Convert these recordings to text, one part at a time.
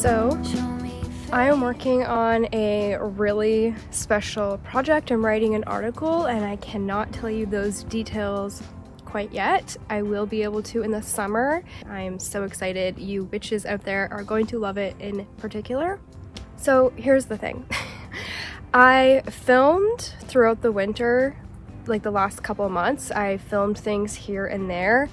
So, I am working on a really special project. I'm writing an article and I cannot tell you those details quite yet. I will be able to in the summer. I'm so excited. You bitches out there are going to love it in particular. So here's the thing. I filmed throughout the winter, like the last couple months. I filmed things here and there,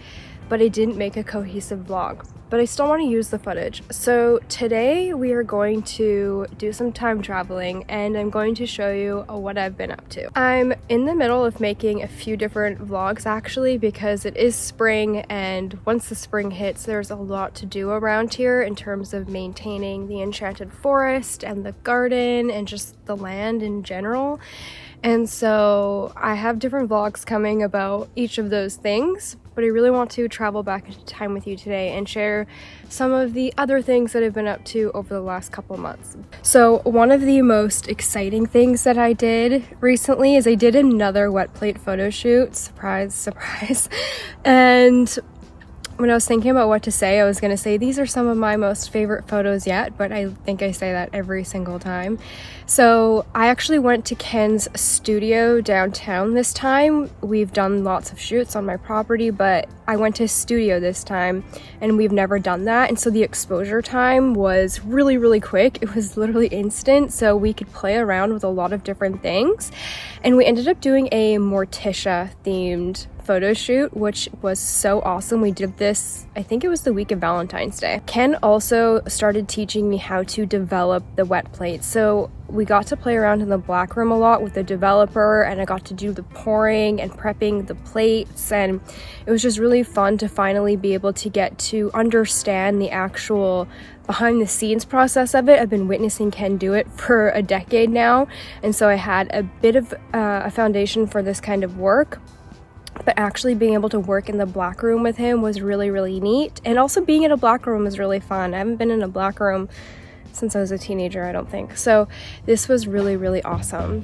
but I didn't make a cohesive vlog. But I still want to use the footage. So today we are going to do some time traveling and I'm going to show you what I've been up to. I'm in the middle of making a few different vlogs actually because it is spring, and once the spring hits there's a lot to do around here in terms of maintaining the enchanted forest and the garden and just the land in general. And so I have different vlogs coming about each of those things, but I really want to travel back into time with you today and share some of the other things that I've been up to over the last couple months. So one of the most exciting things that I did recently is I did another wet plate photo shoot. Surprise, surprise. And when I was thinking about what to say, I was going to say these are some of my most favorite photos yet, but I think I say that every single time. So I actually went to Ken's studio downtown this time. We've done lots of shoots on my property, but I went to his studio this time and we've never done that. And so the exposure time was really, really quick. It was literally instant. So we could play around with a lot of different things. And we ended up doing a Morticia themed photo shoot, which was so awesome. We did this, I think it was the week of Valentine's Day. Ken also started teaching me how to develop the wet plate. So we got to play around in the blackroom a lot with the developer, and I got to do the pouring and prepping the plates, and it was just really fun to finally be able to get to understand the actual behind the scenes process of it. I've been witnessing Ken do it for a decade now, and so I had a bit of a foundation for this kind of work. But actually being able to work in the black room with him was really, really neat. And also being in a black room was really fun. I haven't been in a black room since I was a teenager, I don't think. So this was really, really awesome.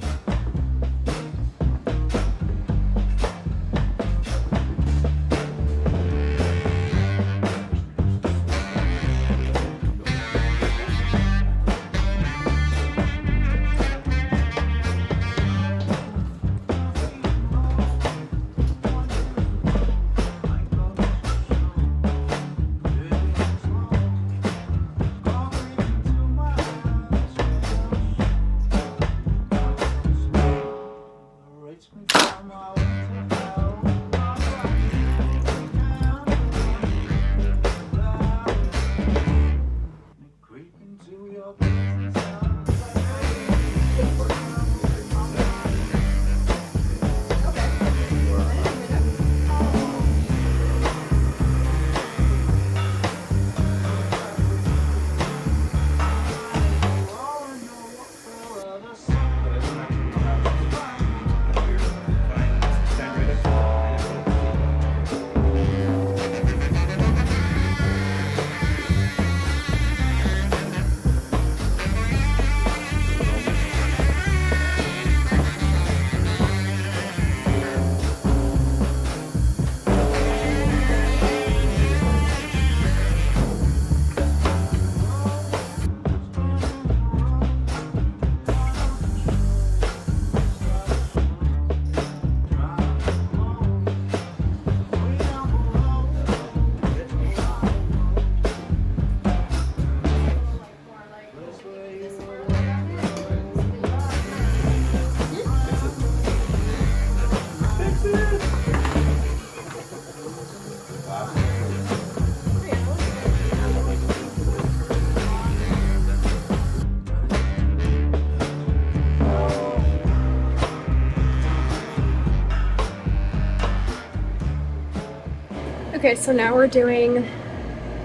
Okay, so now we're doing,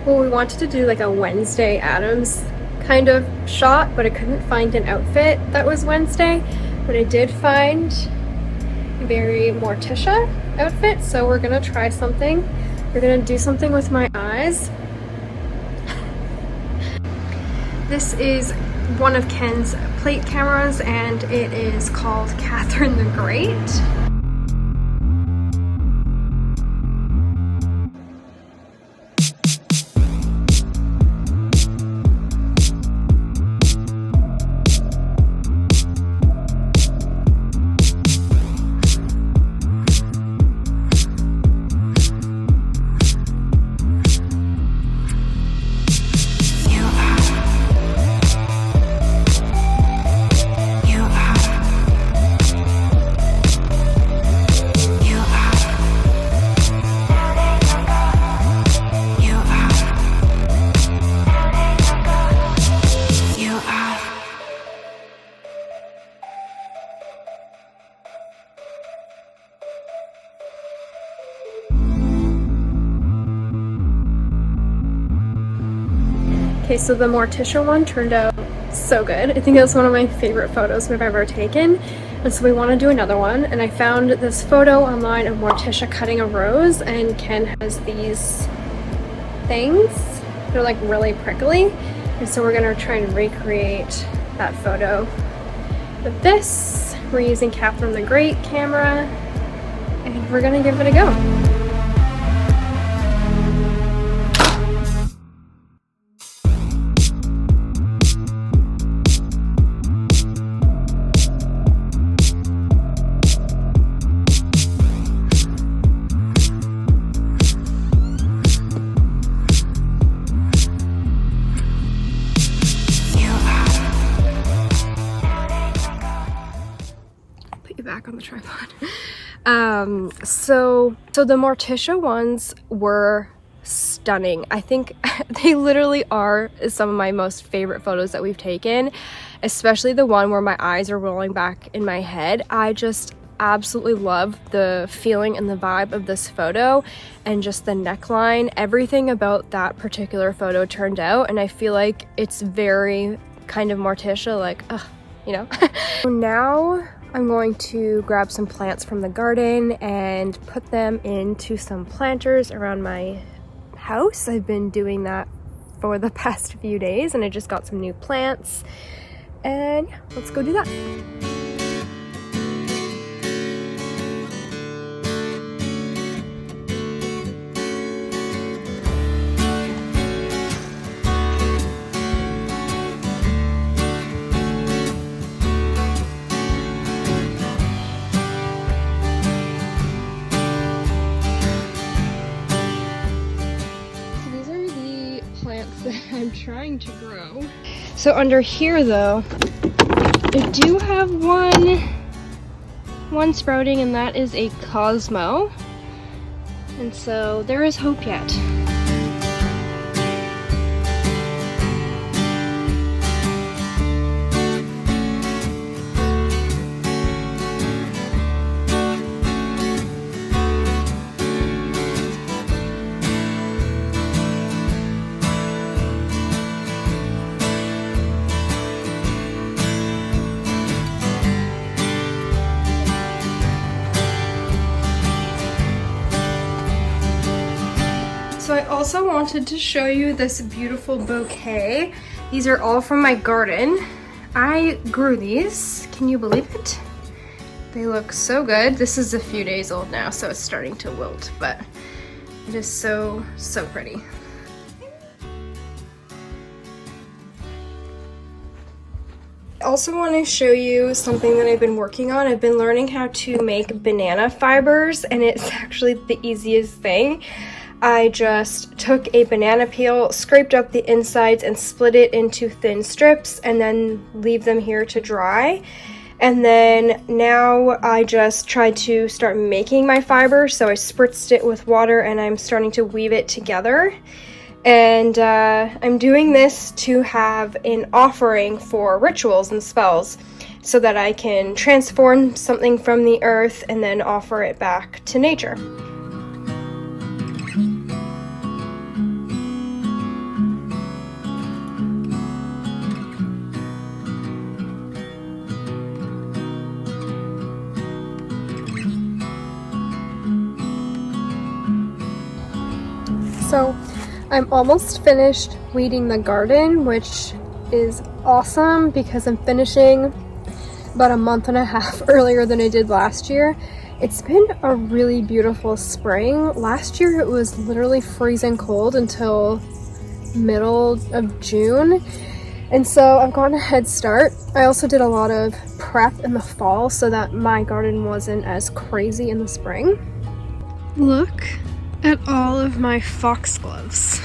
well, we wanted to do like a Wednesday Addams kind of shot, but I couldn't find an outfit that was Wednesday, but I did find a very Morticia outfit, so we're gonna try something. We're gonna do something with my eyes. This is one of Ken's plate cameras and it is called Catherine the Great. Okay, so the Morticia one turned out so good. I think it was one of my favorite photos we've ever taken. And so we want to do another one. And I found this photo online of Morticia cutting a rose, and Ken has these things. They're like really prickly. And so we're gonna try and recreate that photo with this. We're using Catherine the Great camera, and we're gonna give it a go. Back on the tripod. So the Morticia ones were stunning. I think they literally are some of my most favorite photos that we've taken, especially the one where my eyes are rolling back in my head. I just absolutely love the feeling and the vibe of this photo, and just the neckline. Everything about that particular photo turned out, and I feel like it's very kind of Morticia, like, you know. So now I'm going to grab some plants from the garden and put them into some planters around my house. I've been doing that for the past few days, and I just got some new plants, and yeah, let's go do that. That I'm trying to grow. So under here though, I do have one sprouting, and that is a Cosmo, and so there is hope yet. So I also wanted to show you this beautiful bouquet. These are all from my garden. I grew these, can you believe it? They look so good. This is a few days old now, so it's starting to wilt, but it is so, so pretty. I also want to show you something that I've been working on. I've been learning how to make banana fibers, and it's actually the easiest thing. I just took a banana peel, scraped up the insides, and split it into thin strips, and then leave them here to dry. And then now I just tried to start making my fiber, so I spritzed it with water and I'm starting to weave it together. And I'm doing this to have an offering for rituals and spells, so that I can transform something from the earth and then offer it back to nature. So I'm almost finished weeding the garden, which is awesome because I'm finishing about a month and a half earlier than I did last year. It's been a really beautiful spring. Last year it was literally freezing cold until middle of June. And so I've gotten a head start. I also did a lot of prep in the fall so that my garden wasn't as crazy in the spring. Look at all of my foxgloves.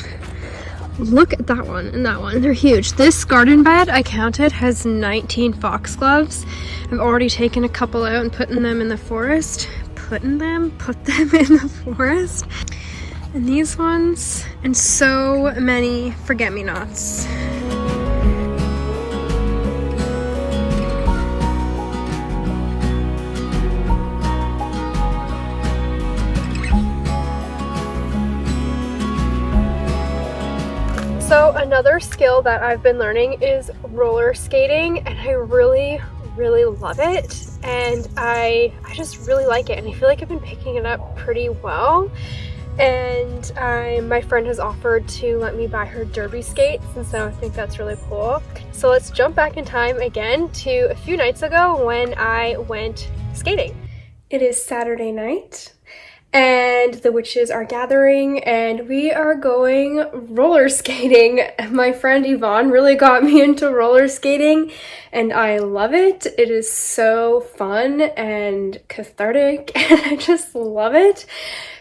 Look at that one and that one. They're huge. This garden bed I counted has 19 foxgloves. I've already taken a couple out and put them in the forest. Put them in the forest. And these ones, and so many forget-me-nots. So another skill that I've been learning is roller skating, and I really love it, and I just really like it, and I feel like I've been picking it up pretty well. And my friend has offered to let me buy her derby skates, and so I think that's really cool. So let's jump back in time again to a few nights ago when I went skating. It is Saturday night, and the witches are gathering, and we are going roller skating. My friend Yvonne really got me into roller skating, and I love it. It is so fun and cathartic, and I just love it.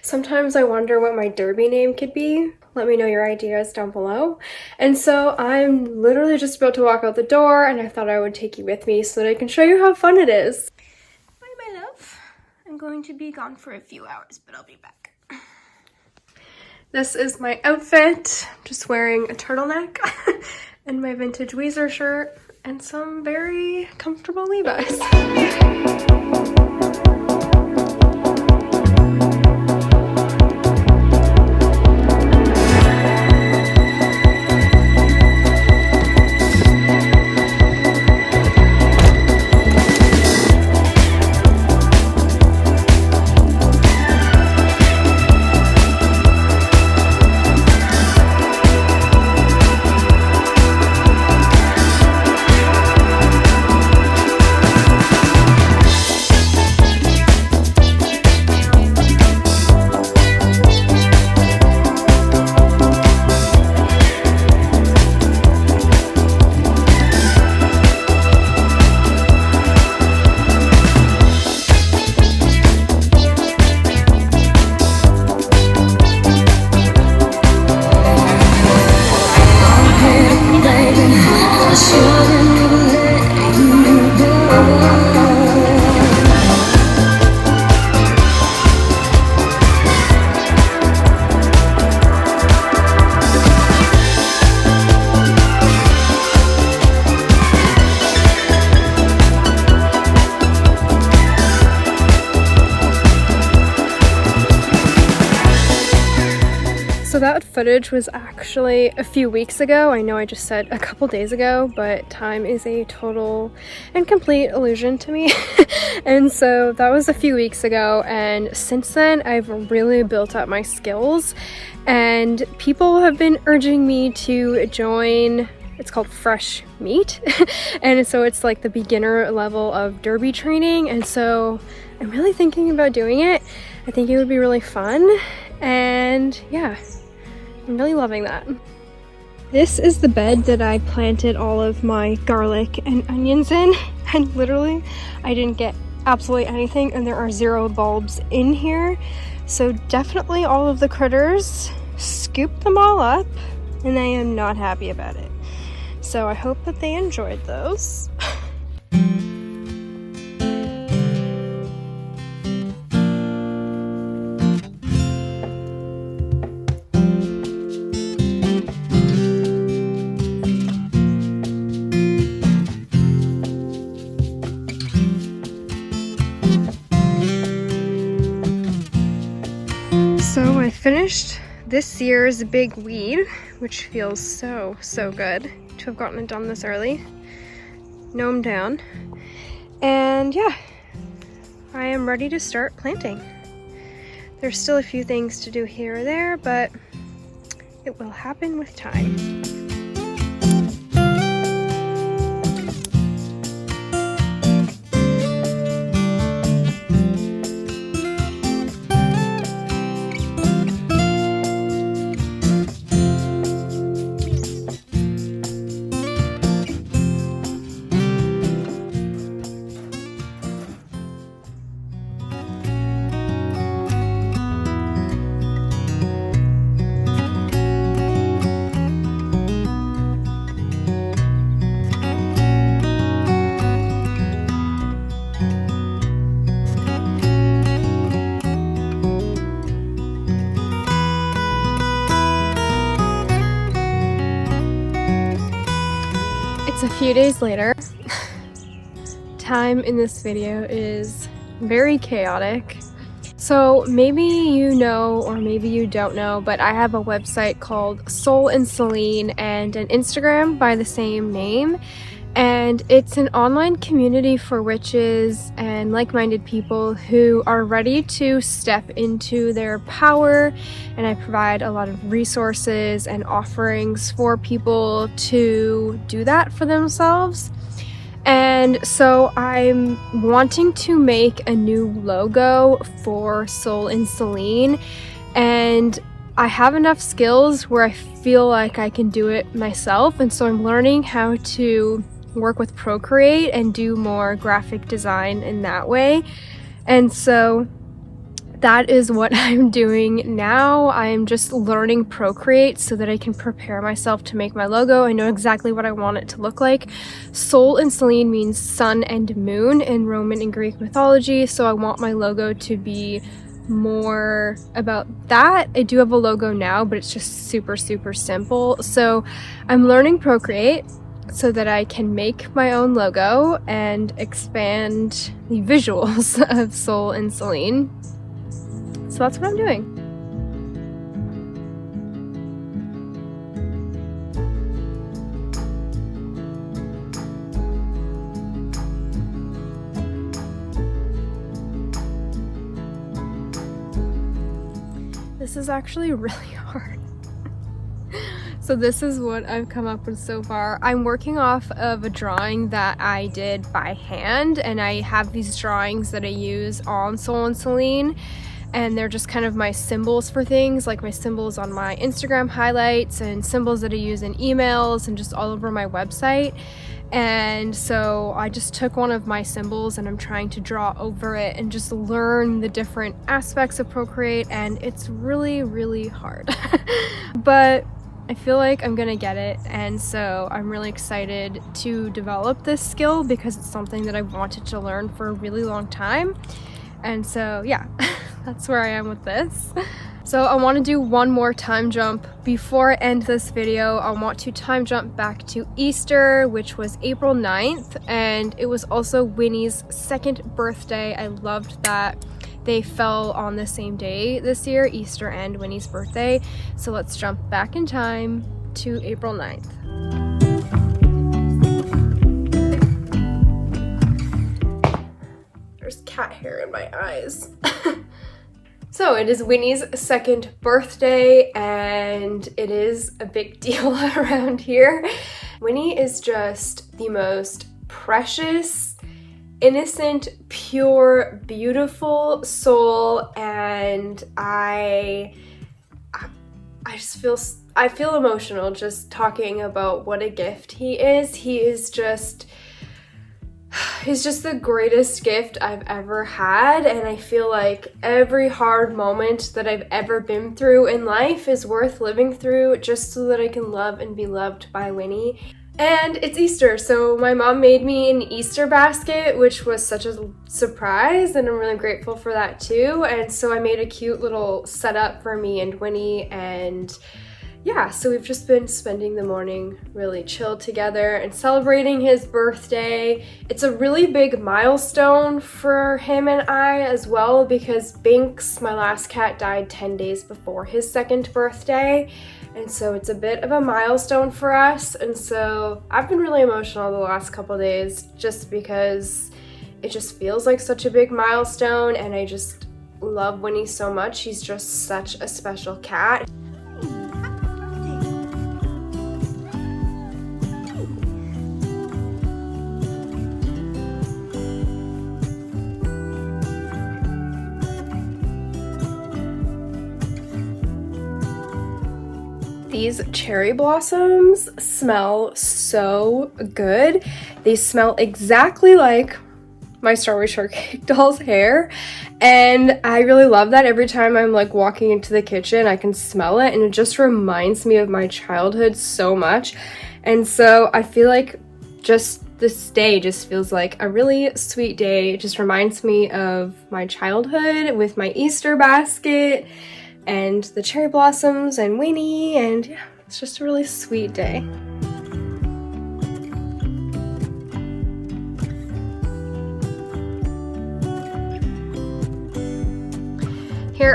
Sometimes I wonder what my derby name could be. Let me know your ideas down below. And so I'm literally just about to walk out the door, and I thought I would take you with me so that I can show you how fun it is. Bye, my love. I'm going to be gone for a few hours, but I'll be back. This is my outfit. I'm just wearing a turtleneck and my vintage Weezer shirt and some very comfortable Levi's. So that footage was actually a few weeks ago. I know I just said a couple days ago, but time is a total and complete illusion to me. And so that was a few weeks ago, and since then I've really built up my skills, and people have been urging me to join. It's called Fresh Meat. And so it's like the beginner level of derby training, and so I'm really thinking about doing it. I think it would be really fun, and yeah, I'm really loving that. This is the bed that I planted all of my garlic and onions in, and literally I didn't get absolutely anything, and there are 0 bulbs in here. So definitely all of the critters scooped them all up, and I am not happy about it. So I hope that they enjoyed those. So I finished this year's big weed, which feels so good to have gotten it done this early. Gnome down. And yeah, I am ready to start planting. There's still a few things to do here or there, but it will happen with time. It's a few days later. Time in this video is very chaotic. So maybe you know, or maybe you don't know, but I have a website called Soul and Celine and an Instagram by the same name. And it's an online community for witches and like-minded people who are ready to step into their power. And I provide a lot of resources and offerings for people to do that for themselves. And so I'm wanting to make a new logo for Soul and Celine, and I have enough skills where I feel like I can do it myself, and so I'm learning how to work with Procreate and do more graphic design in that way. And so that is what I'm doing now. I'm just learning Procreate so that I can prepare myself to make my logo. I know exactly what I want it to look like. Soul and Celine means sun and moon in Roman and Greek mythology, so I want my logo to be more about that. I do have a logo now, but it's just super simple. So I'm learning Procreate so that I can make my own logo and expand the visuals of Soul and Celine. So that's what I'm doing. This is actually really hard. So this is what I've come up with so far. I'm working off of a drawing that I did by hand, and I have these drawings that I use on Soul and Celine, and they're just kind of my symbols for things, like my symbols on my Instagram highlights and symbols that I use in emails and just all over my website. And so I just took one of my symbols and I'm trying to draw over it and just learn the different aspects of Procreate, and it's really hard. But I feel like I'm gonna get it, and so I'm really excited to develop this skill because it's something that I've wanted to learn for a really long time. And so yeah, that's where I am with this. So I want to do one more time jump. Before I end this video, I want to time jump back to Easter, which was April 9th, and it was also Winnie's second birthday. I loved that they fell on the same day this year, Easter and Winnie's birthday. So let's jump back in time to April 9th. There's cat hair in my eyes. So it is Winnie's second birthday, and it is a big deal around here. Winnie is just the most precious, innocent, pure, beautiful soul, and I feel emotional just talking about what a gift he is. He's just the greatest gift I've ever had, and I feel like every hard moment that I've ever been through in life is worth living through just so that I can love and be loved by Winnie. And it's Easter, so my mom made me an Easter basket, which was such a surprise, and I'm really grateful for that too. And so I made a cute little setup for me and Winnie, and yeah, so we've just been spending the morning really chilled together and celebrating his birthday. It's a really big milestone for him and I as well, because Binks, my last cat, died 10 days before his second birthday. And so it's a bit of a milestone for us. And so I've been really emotional the last couple days just because it just feels like such a big milestone, and I just love Winnie so much. He's just such a special cat. These cherry blossoms smell so good. They smell exactly like my Strawberry Shortcake doll's hair, and I really love that. Every time I'm like walking into the kitchen, I can smell it, and it just reminds me of my childhood so much. And so I feel like just this day just feels like a really sweet day. It just reminds me of my childhood with my Easter basket and the cherry blossoms and Winnie, and yeah, it's just a really sweet day.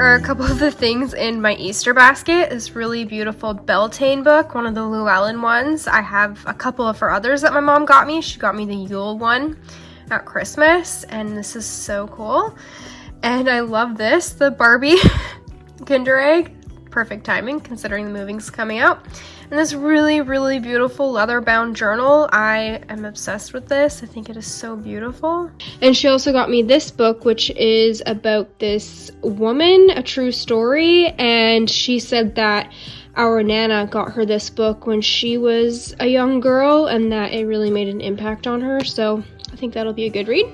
are a couple of the things in my Easter basket. This really beautiful Beltane book, one of the Llewellyn ones. I have a couple of her others that my mom got me. She got me the Yule one at Christmas, and this is so cool. And I love this, the Barbie Kinder Egg. Perfect timing considering the moving's coming out. And this really, really beautiful leather-bound journal. I am obsessed with this. I think it is so beautiful. And she also got me this book, which is about this woman, a true story. And she said that our Nana got her this book when she was a young girl and that it really made an impact on her. So I think that'll be a good read.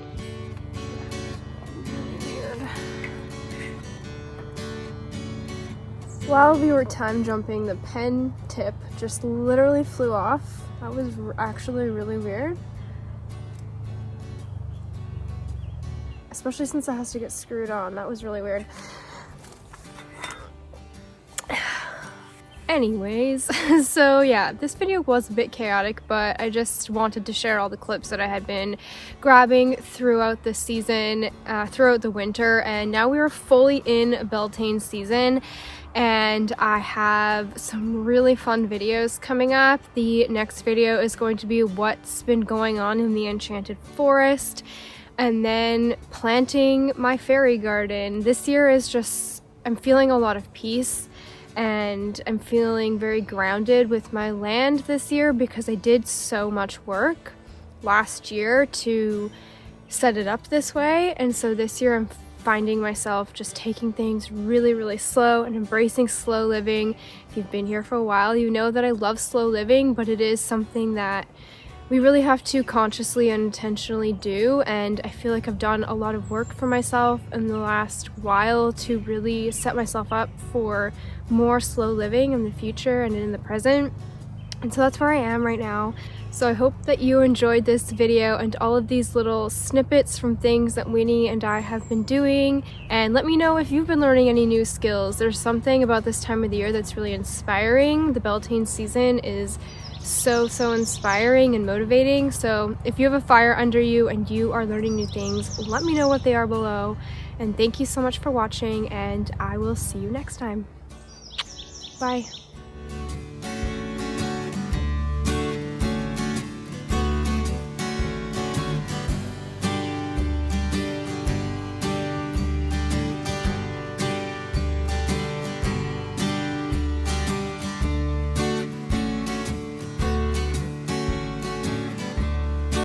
While we were time jumping, the pen tip just literally flew off. That was actually really weird. Especially since it has to get screwed on. That was really weird. Anyways, so yeah, this video was a bit chaotic, but I just wanted to share all the clips that I had been grabbing throughout the season, throughout the winter, and now we are fully in Beltane season. And I have some really fun videos coming up. The next video is going to be what's been going on in the Enchanted Forest, and then planting my fairy garden. This year is just, I'm feeling a lot of peace, and I'm feeling very grounded with my land this year because I did so much work last year to set it up this way. And so this year I'm finding myself just taking things really, really slow and embracing slow living. If you've been here for a while, you know that I love slow living, but it is something that we really have to consciously and intentionally do. And I feel like I've done a lot of work for myself in the last while to really set myself up for more slow living in the future and in the present. And so that's where I am right now. So I hope that you enjoyed this video and all of these little snippets from things that Winnie and I have been doing. And let me know if you've been learning any new skills. There's something about this time of the year that's really inspiring. The Beltane season is so inspiring and motivating. So if you have a fire under you and you are learning new things, let me know what they are below. And thank you so much for watching, and I will see you next time. Bye.